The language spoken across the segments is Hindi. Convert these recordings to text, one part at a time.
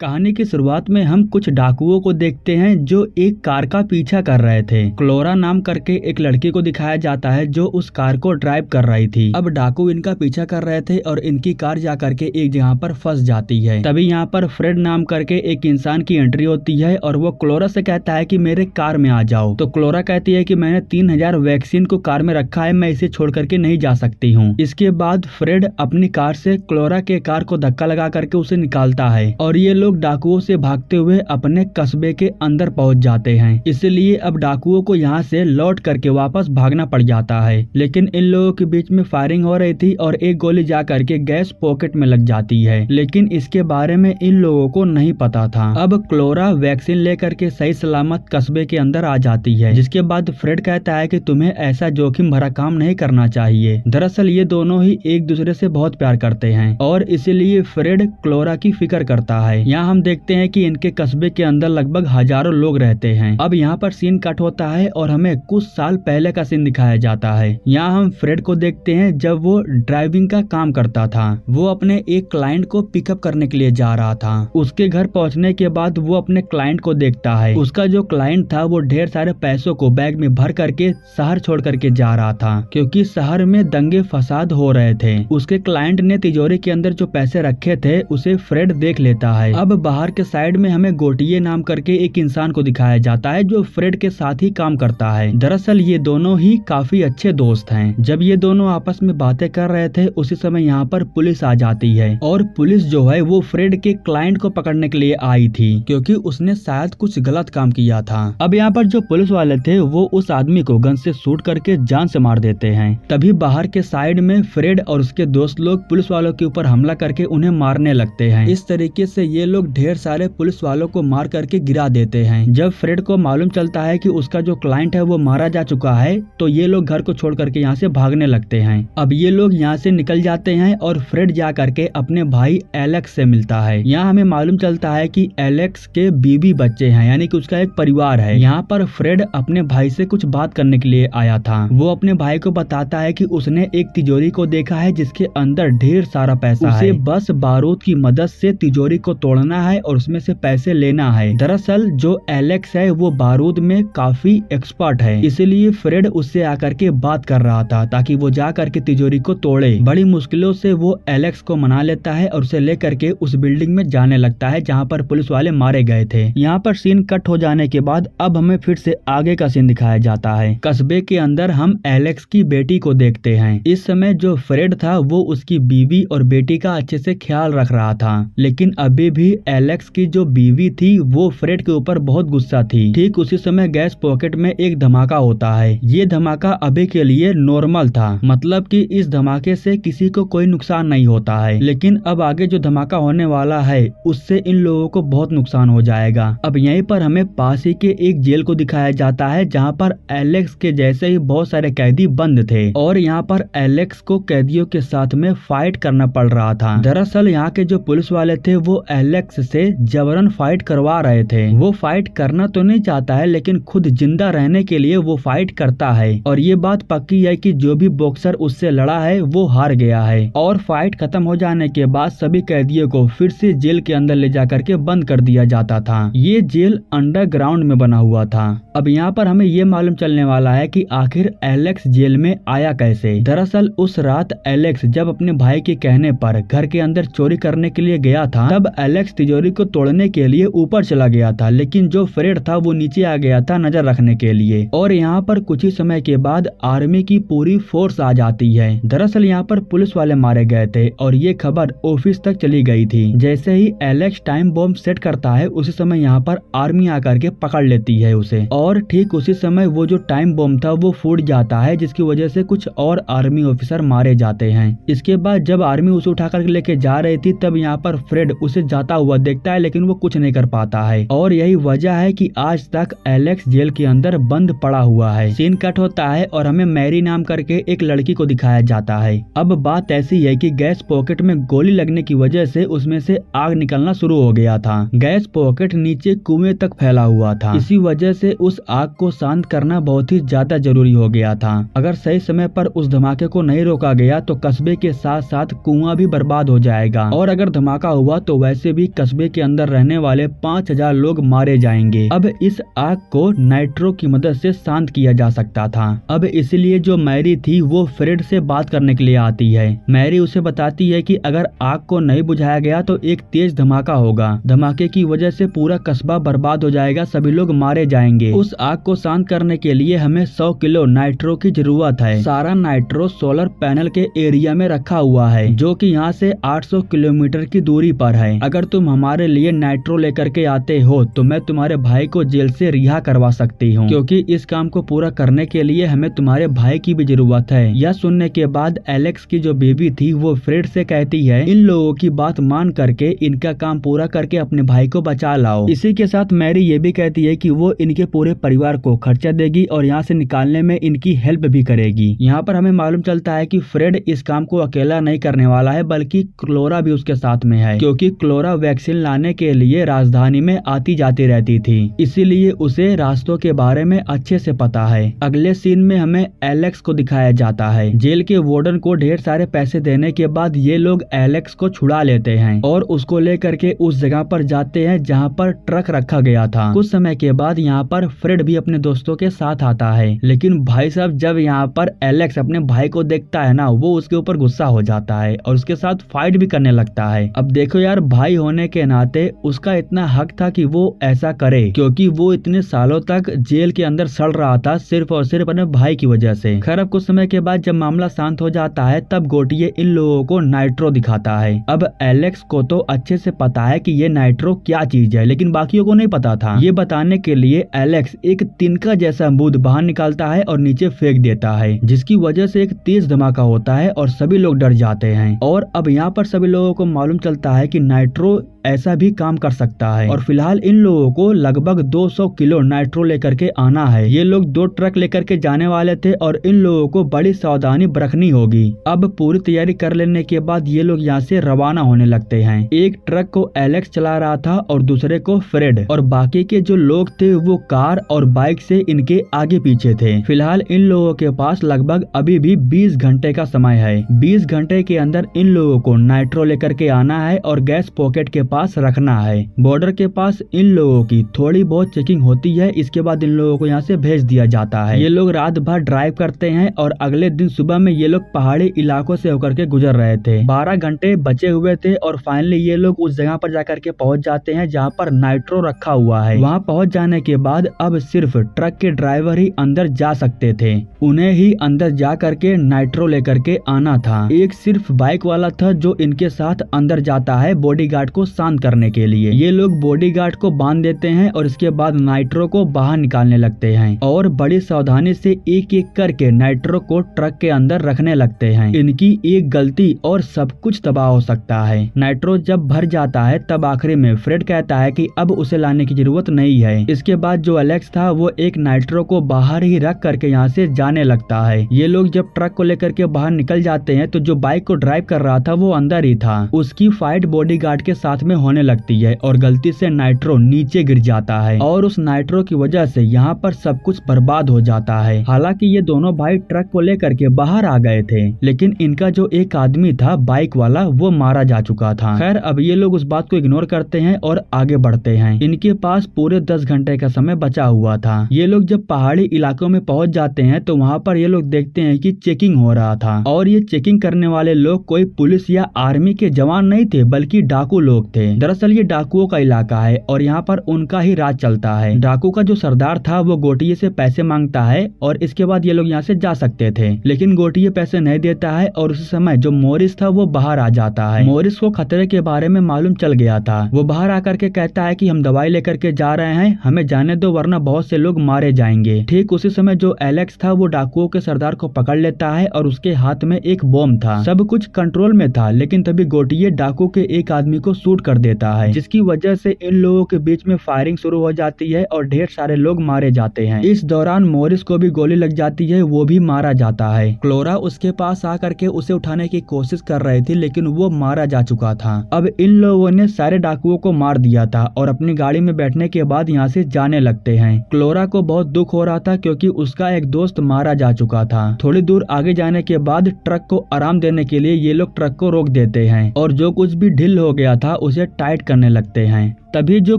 कहानी की शुरुआत में हम कुछ डाकुओं को देखते हैं जो एक कार का पीछा कर रहे थे। क्लोरा नाम करके एक लड़की को दिखाया जाता है जो उस कार को ड्राइव कर रही थी। अब डाकू इनका पीछा कर रहे थे और इनकी कार जा करके एक जगह पर फंस जाती है। तभी यहाँ पर फ्रेड नाम करके एक इंसान की एंट्री होती है और वो क्लोरा से कहता है कि मेरे कार में आ जाओ। तो क्लोरा कहती है कि मैंने 3000 वैक्सीन को कार में रखा है, मैं इसे छोड़ करके नहीं जा सकती हूँ। इसके बाद फ्रेड अपनी कार से क्लोरा के कार को धक्का लगा करके उसे निकालता है और ये लोग डाकुओं से भागते हुए अपने कस्बे के अंदर पहुंच जाते हैं। इसलिए अब डाकुओं को यहाँ से लौट करके वापस भागना पड़ जाता है। लेकिन इन लोगों के बीच में फायरिंग हो रही थी और एक गोली जा करके गैस पॉकेट में लग जाती है, लेकिन इसके बारे में इन लोगों को नहीं पता था। अब क्लोरा वैक्सीन लेकर के सही सलामत कस्बे के अंदर आ जाती है, जिसके बाद फ्रेड कहता है कि तुम्हें ऐसा जोखिम भरा काम नहीं करना चाहिए। दरअसल ये दोनों ही एक दूसरे से बहुत प्यार करते हैं और इसीलिए फ्रेड क्लोरा की फिक्र करता है। यहाँ हम देखते हैं कि इनके कस्बे के अंदर लगभग हजारों लोग रहते हैं। अब यहाँ पर सीन कट होता है और हमें कुछ साल पहले का सीन दिखाया जाता है। यहाँ हम फ्रेड को देखते हैं जब वो ड्राइविंग का काम करता था। वो अपने एक क्लाइंट को पिकअप करने के लिए जा रहा था। उसके घर पहुँचने के बाद वो अपने क्लाइंट को देखता है। उसका जो क्लाइंट था वो ढेर सारे पैसों को बैग में भर करके शहर छोड़ करके जा रहा था, क्योंकि शहर में दंगे फसाद हो रहे थे। उसके क्लाइंट ने तिजोरी के अंदर जो पैसे रखे थे उसे फ्रेड देख लेता है। अब बाहर के साइड में हमें गोटिये नाम करके एक इंसान को दिखाया जाता है जो फ्रेड के साथ ही काम करता है। दरअसल ये दोनों ही काफी अच्छे दोस्त हैं। जब ये दोनों आपस में बातें कर रहे थे उसी समय यहाँ पर पुलिस आ जाती है और पुलिस जो है वो फ्रेड के क्लाइंट को पकड़ने के लिए आई थी, क्योंकि उसने शायद कुछ गलत काम किया था। अब यहाँ पर जो पुलिस वाले थे वो उस आदमी को गन से शूट करके जान से मार देते हैं। तभी बाहर के साइड में फ्रेड और उसके दोस्त लोग पुलिस वालों के ऊपर हमला करके उन्हें मारने लगते हैं। इस तरीके से ये लोग ढेर सारे पुलिस वालों को मार करके गिरा देते हैं। जब फ्रेड को मालूम चलता है कि उसका जो क्लाइंट है वो मारा जा चुका है तो ये लोग घर को छोड़ करके यहाँ से भागने लगते हैं। अब ये लोग यहाँ से निकल जाते हैं और फ्रेड जा करके अपने भाई एलेक्स से मिलता है। यहाँ हमें मालूम चलता है कि एलेक्स के बीवी बच्चे हैं, यानी कि उसका एक परिवार है। यहाँ पर फ्रेड अपने भाई से कुछ बात करने के लिए आया था। वो अपने भाई को बताता है कि उसने एक तिजोरी को देखा है जिसके अंदर ढेर सारा पैसा है। उसे बस बारूद की मदद से तिजोरी को तोड़ना है और उसमें से पैसे लेना है। दरअसल जो एलेक्स है वो बारूद में काफी एक्सपर्ट है, इसलिए फ्रेड उससे आकर के बात कर रहा था ताकि वो जा करके तिजोरी को तोड़े। बड़ी मुश्किलों से वो एलेक्स को मना लेता है और उसे लेकर के उस बिल्डिंग में जाने लगता है जहाँ पर पुलिस वाले मारे गए थे। यहाँ पर सीन कट हो जाने के बाद अब हमें फिर से आगे का सीन दिखाया जाता है। कस्बे के अंदर हम एलेक्स की बेटी को देखते हैं। इस समय जो फ्रेड था वो उसकी बीवी और बेटी का अच्छे से ख्याल रख रहा था, लेकिन अभी भी एलेक्स की जो बीवी थी वो फ्रेड के ऊपर बहुत गुस्सा थी। ठीक उसी समय गैस पॉकेट में एक धमाका होता है। ये धमाका अभी के लिए नॉर्मल था, मतलब कि इस धमाके से किसी को कोई नुकसान नहीं होता है, लेकिन अब आगे जो धमाका होने वाला है उससे इन लोगों को बहुत नुकसान हो जाएगा। अब यहीं पर हमें पास ही के एक जेल को दिखाया जाता है जहाँ पर एलेक्स के जैसे ही बहुत सारे कैदी बंद थे और यहाँ पर एलेक्स को कैदियों के साथ में फाइट करना पड़ रहा था। दरअसल यहाँ के जो पुलिस वाले थे वो एलेक्स से जबरन फाइट करवा रहे थे। वो फाइट करना तो नहीं चाहता है, लेकिन खुद जिंदा रहने के लिए वो फाइट करता है और ये बात पक्की है कि जो भी बॉक्सर उससे लड़ा है वो हार गया है। और फाइट खत्म हो जाने के बाद सभी कैदियों को फिर से जेल के अंदर ले जा करके बंद कर दिया जाता था। ये जेल अंडरग्राउंड में बना हुआ था। अब यहाँ पर हमें ये मालूम चलने वाला है कि आखिर एलेक्स जेल में आया कैसे। दरअसल उस रात एलेक्स जब अपने भाई के कहने पर घर के अंदर चोरी करने के लिए गया था, तब एलेक्स तिजोरी को तोड़ने के लिए ऊपर चला गया था, लेकिन जो फ्रेड था वो नीचे आ गया था नजर रखने के लिए। और यहाँ पर कुछ ही समय के बाद आर्मी की पूरी फोर्स आ जाती है। दरअसल यहाँ पर पुलिस वाले मारे गए थे और ये खबर ऑफिस तक चली गई थी। जैसे ही एलेक्स टाइम बॉम्ब सेट करता है उसी समय यहाँ पर आर्मी आकर के पकड़ लेती है उसे, और ठीक उसी समय वो जो टाइम बॉम्ब था वो फूट जाता है, जिसकी वजह से कुछ और आर्मी ऑफिसर मारे जाते हैं। इसके बाद जब आर्मी उसे उठा कर लेके जा रही थी तब यहाँ पर फ्रेड उसे जाता हुआ देखता है, लेकिन वो कुछ नहीं कर पाता है और यही वजह है कि आज तक एलेक्स जेल के अंदर बंद पड़ा हुआ है। सीन कट होता है और हमें मैरी नाम करके एक लड़की को दिखाया जाता है। अब बात ऐसी है कि गैस पॉकेट में गोली लगने की वजह से उसमें से आग निकलना शुरू हो गया था। गैस पॉकेट नीचे कुएं तक फैला हुआ था। इसी वजह से उस आग को शांत करना बहुत ही ज्यादा जरूरी हो गया था। अगर सही समय पर उस धमाके को नहीं रोका गया तो कस्बे के साथ साथ कुआं भी बर्बाद हो जाएगा, और अगर धमाका हुआ तो वैसे भी भी कस्बे के अंदर रहने वाले 5000 लोग मारे जाएंगे। अब इस आग को नाइट्रो की मदद से शांत किया जा सकता था। अब इसलिए जो मैरी थी वो फ्रेड से बात करने के लिए आती है। मैरी उसे बताती है कि अगर आग को नहीं बुझाया गया तो एक तेज धमाका होगा, धमाके की वजह से पूरा कस्बा बर्बाद हो जाएगा, सभी लोग मारे जाएंगे। उस आग को शांत करने के लिए हमें 100 किलो नाइट्रो की जरूरत है। सारा नाइट्रो सोलर पैनल के एरिया में रखा हुआ है जो कि यहाँ से 800 किलोमीटर की दूरी पर है। अगर तुम हमारे लिए नाइट्रो लेकर के आते हो तो मैं तुम्हारे भाई को जेल से रिहा करवा सकती हूँ, क्योंकि इस काम को पूरा करने के लिए हमें तुम्हारे भाई की भी जरूरत है। यह सुनने के बाद एलेक्स की जो बेबी थी वो फ्रेड से कहती है इन लोगों की बात मान करके इनका काम पूरा करके अपने भाई को बचा लाओ। इसी के साथ मैरी ये भी कहती है कि वो इनके पूरे परिवार को खर्चा देगी और यहाँ से निकालने में इनकी हेल्प भी करेगी। यहाँ पर हमें मालूम चलता है कि फ्रेड इस काम को अकेला नहीं करने वाला है, बल्कि क्लोरा भी उसके साथ में है, क्योंकि क्लोरा वैक्सीन लाने के लिए राजधानी में आती जाती रहती थी, इसीलिए उसे रास्तों के बारे में अच्छे से पता है। अगले सीन में हमें एलेक्स को दिखाया जाता है। जेल के वार्डन को ढेर सारे पैसे देने के बाद ये लोग एलेक्स को छुड़ा लेते हैं और उसको लेकर के उस जगह पर जाते हैं जहाँ पर ट्रक रखा गया था। कुछ समय के बाद यहाँ पर फ्रेड भी अपने दोस्तों के साथ आता है, लेकिन भाई साहब जब यहाँ पर एलेक्स अपने भाई को देखता है ना, वो उसके ऊपर गुस्सा हो जाता है और उसके साथ फाइट भी करने लगता है। अब देखो यार, भाई होने के नाते उसका इतना हक था कि वो ऐसा करे, क्योंकि वो इतने सालों तक जेल के अंदर सड़ रहा था सिर्फ और सिर्फ अपने भाई की वजह से। खैर अब कुछ समय के बाद जब मामला शांत हो जाता है तब गोटिये इन लोगों को नाइट्रो दिखाता है। अब एलेक्स को तो अच्छे से पता है कि ये नाइट्रो क्या चीज है, लेकिन बाकियों को नहीं पता था। ये बताने के लिए एलेक्स एक तिनका जैसा बूंद बाहर निकालता है और नीचे फेंक देता है, जिसकी वजह से एक तेज धमाका होता है और सभी लोग डर जाते हैं। और अब यहाँ पर सभी लोगों को मालूम चलता है कि नाइट्रो ऐसा भी काम कर सकता है। और फिलहाल इन लोगों को लगभग 200 किलो नाइट्रो लेकर के आना है। ये लोग 2 ट्रक लेकर के जाने वाले थे और इन लोगों को बड़ी सावधानी बरतनी होगी। अब पूरी तैयारी कर लेने के बाद ये लोग यहाँ से रवाना होने लगते हैं। एक ट्रक को एलेक्स चला रहा था और दूसरे को फ्रेड, और बाकी के जो लोग थे वो कार और बाइक से इनके आगे पीछे थे। फिलहाल इन लोगों के पास लगभग अभी भी 20 घंटे का समय है। 20 घंटे के अंदर इन लोगों को नाइट्रो लेकर के आना है और गैस पॉकेट के पास रखना है। बॉर्डर के पास इन लोगों की थोड़ी बहुत चेकिंग होती है, इसके बाद इन लोगों को यहाँ से भेज दिया जाता है। ये लोग रात भर ड्राइव करते हैं और अगले दिन सुबह में ये लोग पहाड़ी इलाकों से होकर के गुजर रहे थे। 12 घंटे बचे हुए थे और फाइनली ये लोग उस जगह पर जाकर के पहुंच जाते हैं जहाँ पर नाइट्रो रखा हुआ है। वहाँ पहुँच जाने के बाद अब सिर्फ ट्रक के ड्राइवर ही अंदर जा सकते थे। उन्हें ही अंदर जा करके नाइट्रो लेकर के आना था। एक सिर्फ बाइक वाला था जो इनके साथ अंदर जाता है बॉडीगार्ड को शांत करने के लिए। ये लोग बॉडीगार्ड को बांध देते हैं और इसके बाद नाइट्रो को बाहर निकालने लगते हैं और बड़ी सावधानी से एक एक करके नाइट्रो को ट्रक के अंदर रखने लगते हैं। इनकी एक गलती और सब कुछ तबाह हो सकता है। नाइट्रो जब भर जाता है तब आखिरी में फ्रेड कहता है कि अब उसे लाने की जरूरत नहीं है। इसके बाद जो एलेक्स था वो एक नाइट्रो को बाहर ही रख करके यहाँ से जाने लगता है। ये लोग जब ट्रक को लेकर के बाहर निकल जाते हैं तो जो बाइक को ड्राइव कर रहा था वो अंदर ही था। उसकी फाइट बॉडीगार्ड के साथ में होने लगती है और गलती से नाइट्रो नीचे गिर जाता है और उस नाइट्रो की वजह से यहाँ पर सब कुछ बर्बाद हो जाता है। हालांकि ये दोनों भाई ट्रक को लेकर के बाहर आ गए थे, लेकिन इनका जो एक आदमी था बाइक वाला वो मारा जा चुका था। खैर अब ये लोग उस बात को इग्नोर करते हैं और आगे बढ़ते हैं। इनके पास पूरे 10 घंटे का समय बचा हुआ था। ये लोग जब पहाड़ी इलाकों में पहुंच जाते हैं तो वहाँ पर ये लोग देखते हैं कि चेकिंग हो रहा था और ये चेकिंग करने वाले लोग कोई पुलिस या आर्मी के जवान नहीं थे, बल्कि डाकू लोग थे। दरअसल ये डाकुओं का इलाका है और यहाँ पर उनका ही राज चलता है। डाकू का जो सरदार था वो गोटिये से पैसे मांगता है और इसके बाद ये लोग यहाँ से जा सकते थे, लेकिन गोटिये पैसे नहीं देता है और उस समय जो मोरिस था वो बाहर आ जाता है। मोरिस को खतरे के बारे में मालूम चल गया था। वो बाहर आकर के कहता है कि हम दवाई लेकर के जा रहे हैं, हमें जाने दो वरना बहुत से लोग मारे जाएंगे। ठीक उसी समय जो एलेक्स था वो डाकुओं के सरदार को पकड़ लेता है और उसके हाथ में एक बॉम्ब था। सब कुछ कंट्रोल में था, लेकिन तभी गोटिये डाकू के एक आदमी को शूट कर देता है, जिसकी वजह से इन लोगों के बीच में फायरिंग शुरू हो जाती है और ढेर सारे लोग मारे जाते हैं। इस दौरान मोरिस को भी गोली लग जाती है, वो भी मारा जाता है। क्लोरा उसके पास आकर के उसे उठाने की कोशिश कर रही थी, लेकिन वो मारा जा चुका था। अब इन लोगों ने सारे डाकुओं को मार दिया था और अपनी गाड़ी में बैठने के बाद यहाँ से जाने लगते हैं। क्लोरा को बहुत दुख हो रहा था क्योंकि उसका एक दोस्त मारा जा चुका था। थोड़ी दूर आगे जाने के बाद ट्रक को आराम देने के लिए ये लोग ट्रक को रोक देते हैं और जो कुछ भी ढिल हो गया था उसे उसे टाइट करने लगते हैं। तभी जो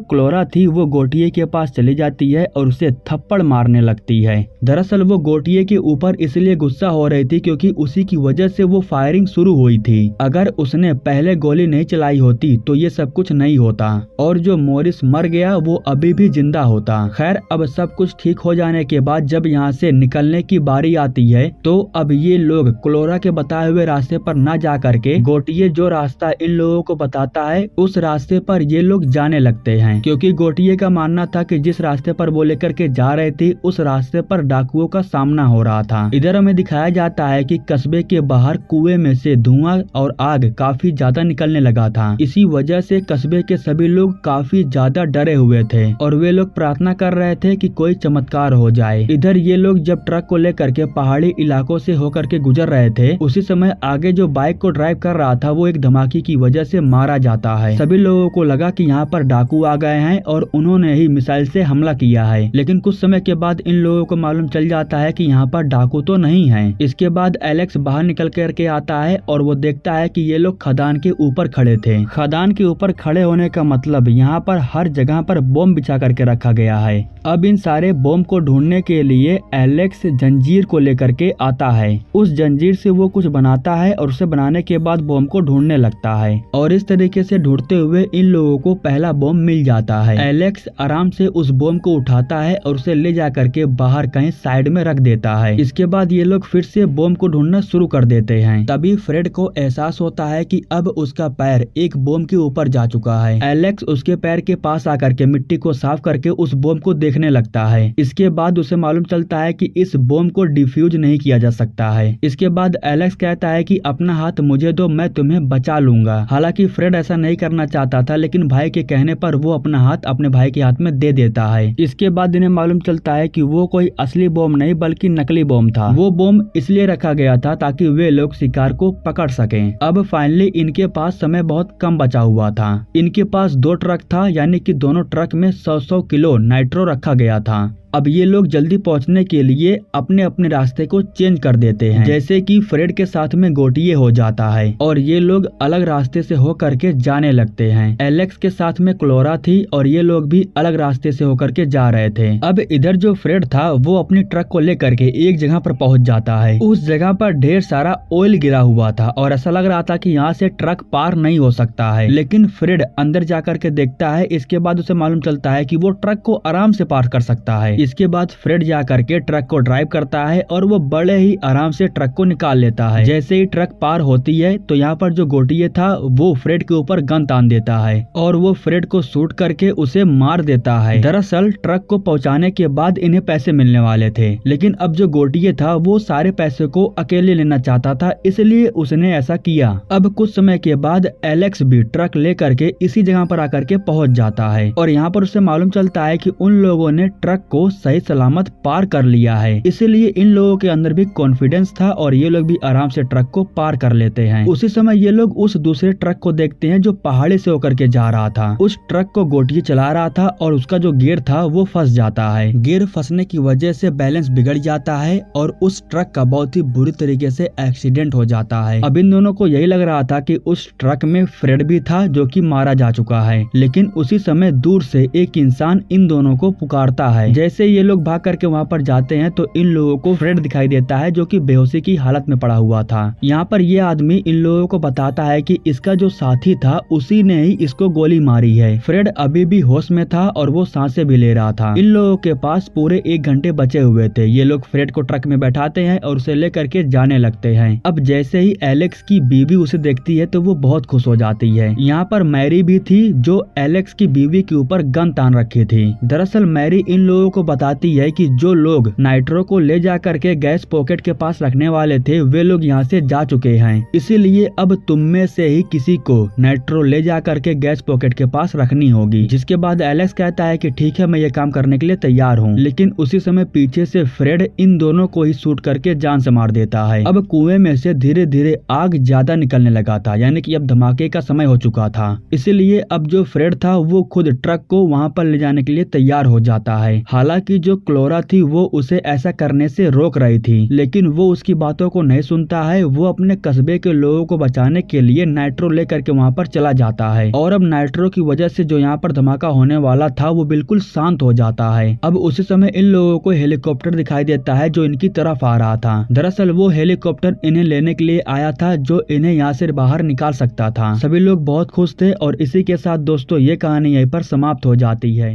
क्लोरा थी वो गोटिये के पास चली जाती है और उसे थप्पड़ मारने लगती है। दरअसल वो गोटिये के ऊपर इसलिए गुस्सा हो रही थी क्योंकि उसी की वजह से वो फायरिंग शुरू हुई थी। अगर उसने पहले गोली नहीं चलाई होती तो ये सब कुछ नहीं होता और जो मॉरिस मर गया वो अभी भी जिंदा होता। खैर, अब सब कुछ ठीक हो जाने के बाद जब यहाँ से निकलने की बारी आती है तो अब ये लोग क्लोरा के बताए हुए रास्ते पर न जा करके गोटिये जो रास्ता इन लोगों को बताता है उस रास्ते पर ये लोग जाने लगते हैं, क्योंकि गोटिये का मानना था कि जिस रास्ते पर वो लेकर के जा रहे थे उस रास्ते पर डाकुओं का सामना हो रहा था। इधर हमें दिखाया जाता है कि कस्बे के बाहर कुएं में से धुआं और आग काफी ज्यादा निकलने लगा था। इसी वजह से कस्बे के सभी लोग काफी ज्यादा डरे हुए थे और वे लोग प्रार्थना कर रहे थे कि कोई चमत्कार हो जाए। इधर ये लोग जब ट्रक को लेकर के पहाड़ी इलाकों से होकर के गुजर रहे थे उसी समय आगे जो बाइक को ड्राइव कर रहा था वो एक धमाके की वजह से मारा जाता है। सभी लोगों को लगा कि यहाँ पर डाकू आ गए हैं और उन्होंने ही मिसाइल से हमला किया है, लेकिन कुछ समय के बाद इन लोगों को मालूम चल जाता है कि यहाँ पर डाकू तो नहीं है। इसके बाद एलेक्स बाहर निकल करके आता है और वो देखता है कि ये लोग खदान के ऊपर खड़े थे। खदान के ऊपर खड़े होने का मतलब यहाँ पर हर जगह पर बम बिछा करके रखा गया है। अब इन सारे बम को ढूंढने के लिए एलेक्स जंजीर को लेकर के आता है। उस जंजीर से वो कुछ बनाता है और उसे बनाने के बाद बम को ढूंढने लगता है और इस तरीके से ढूंढते हुए इन लोगों को पहला बम मिल जाता है। एलेक्स आराम से उस बम को उठाता है और उसे ले जा करके बाहर कहीं साइड में रख देता है। इसके बाद ये लोग फिर से बम को ढूंढना शुरू कर देते हैं। तभी फ्रेड को एहसास होता है कि अब उसका पैर एक बम के ऊपर जा चुका है। एलेक्स उसके पैर के पास आकर के मिट्टी को साफ करके उस बम को देखने लगता है। इसके बाद उसे मालूम चलता है कि इस बम को डिफ्यूज नहीं किया जा सकता है। इसके बाद एलेक्स कहता है कि अपना हाथ मुझे दो, मैं तुम्हें बचा लूंगा। हालांकि फ्रेड ऐसा नहीं करना चाहता था, लेकिन भाई के कहने पर वो अपना हाथ अपने भाई के हाथ में दे देता है। इसके बाद इन्हें मालूम चलता है कि वो कोई असली बम नहीं बल्कि नकली बम था। वो बम इसलिए रखा गया था ताकि वे लोग शिकार को पकड़ सकें। अब फाइनली इनके पास समय बहुत कम बचा हुआ था। इनके पास 2 ट्रक था, यानी कि दोनों ट्रक में 100-100 किलो नाइट्रो रखा गया था। अब ये लोग जल्दी पहुंचने के लिए अपने अपने रास्ते को चेंज कर देते हैं, जैसे कि फ्रेड के साथ में गोटिये हो जाता है और ये लोग अलग रास्ते से होकर के जाने लगते हैं। एलेक्स के साथ में क्लोरा थी और ये लोग भी अलग रास्ते से होकर के जा रहे थे। अब इधर जो फ्रेड था वो अपनी ट्रक को लेकर के एक जगह पर पहुंच जाता है। उस जगह पर ढेर सारा ऑयल गिरा हुआ था और ऐसा लग रहा था कि यहाँ से ट्रक पार नहीं हो सकता है, लेकिन फ्रेड अंदर जाकर के देखता है। इसके बाद उसे मालूम चलता है कि वो ट्रक को आराम से पार कर सकता है। इसके बाद फ्रेड जा करके ट्रक को ड्राइव करता है और वो बड़े ही आराम से ट्रक को निकाल लेता है। जैसे ही ट्रक पार होती है तो यहाँ पर जो गोटिये था वो फ्रेड के ऊपर गन तान देता है और वो फ्रेड को शूट करके उसे मार देता है। दरअसल ट्रक को पहुँचाने के बाद इन्हें पैसे मिलने वाले थे, लेकिन अब जो गोटिये था वो सारे पैसे को अकेले लेना चाहता था, इसलिए उसने ऐसा किया। अब कुछ समय के बाद एलेक्स भी ट्रक लेकर के इसी जगह पर आकर के पहुँच जाता है और यहाँ पर उसे मालूम चलता है कि उन लोगों ने ट्रक को सही सलामत पार कर लिया है। इसीलिए इन लोगों के अंदर भी कॉन्फिडेंस था और ये लोग भी आराम से ट्रक को पार कर लेते हैं। उसी समय ये लोग उस दूसरे ट्रक को देखते हैं जो पहाड़ी से होकर के जा रहा था। उस ट्रक को गोटिये चला रहा था और उसका जो गियर था वो फंस जाता है। गियर फंसने की वजह से बैलेंस बिगड़ जाता है और उस ट्रक का बहुत ही बुरी तरीके से एक्सीडेंट हो जाता है। अब इन दोनों को यही लग रहा था कि उस ट्रक में फ्रेड भी था जो कि मारा जा चुका है, लेकिन उसी समय दूर से एक इंसान इन दोनों को पुकारता है। जैसे ये लोग भाग करके वहाँ पर जाते हैं तो इन लोगों को फ्रेड दिखाई देता है जो कि बेहोशी की हालत में पड़ा हुआ था। यहाँ पर ये आदमी इन लोगों को बताता है कि इसका जो साथी था उसी ने ही इसको गोली मारी है। फ्रेड अभी भी होश में था और वो सांसें भी ले रहा था। इन लोगों के पास पूरे 1 घंटे बचे हुए थे। ये लोग फ्रेड को ट्रक में बैठाते हैं और उसे लेकर के जाने लगते हैं। अब जैसे ही एलेक्स की बीवी उसे देखती है तो वो बहुत खुश हो जाती है। यहाँ पर मैरी भी थी जो एलेक्स की बीवी के ऊपर गन तान रखी थी। दरअसल मैरी इन लोगों को बताती है कि जो लोग नाइट्रो को ले जा करके गैस पॉकेट के पास रखने वाले थे वे लोग यहाँ से जा चुके हैं, इसीलिए अब तुम में से ही किसी को नाइट्रो ले जा करके गैस पॉकेट के पास रखनी होगी। जिसके बाद एलेक्स कहता है कि ठीक है, मैं ये काम करने के लिए तैयार हूँ, लेकिन उसी समय पीछे से फ्रेड इन दोनों को ही शूट करके जान से मार देता है। अब कुएं में से धीरे धीरे आग ज्यादा निकलने लगा था, यानी कि अब धमाके का समय हो चुका था। इसीलिए अब जो फ्रेड था वो खुद ट्रक को वहाँ पर ले जाने के लिए तैयार हो जाता है। हालांकि हालांकि जो क्लोरा थी वो उसे ऐसा करने से रोक रही थी, लेकिन वो उसकी बातों को नहीं सुनता है। वो अपने कस्बे के लोगों को बचाने के लिए नाइट्रो लेकर के वहाँ पर चला जाता है और अब नाइट्रो की वजह से जो यहाँ पर धमाका होने वाला था वो बिल्कुल शांत हो जाता है। अब उसी समय इन लोगों को हेलीकॉप्टर दिखाई देता है जो इनकी तरफ आ रहा था। दरअसल वो हेलीकॉप्टर इन्हें लेने के लिए आया था जो इन्हें यहाँ से बाहर निकाल सकता था। सभी लोग बहुत खुश थे और इसी के साथ दोस्तों ये कहानी यहीं पर समाप्त हो जाती है।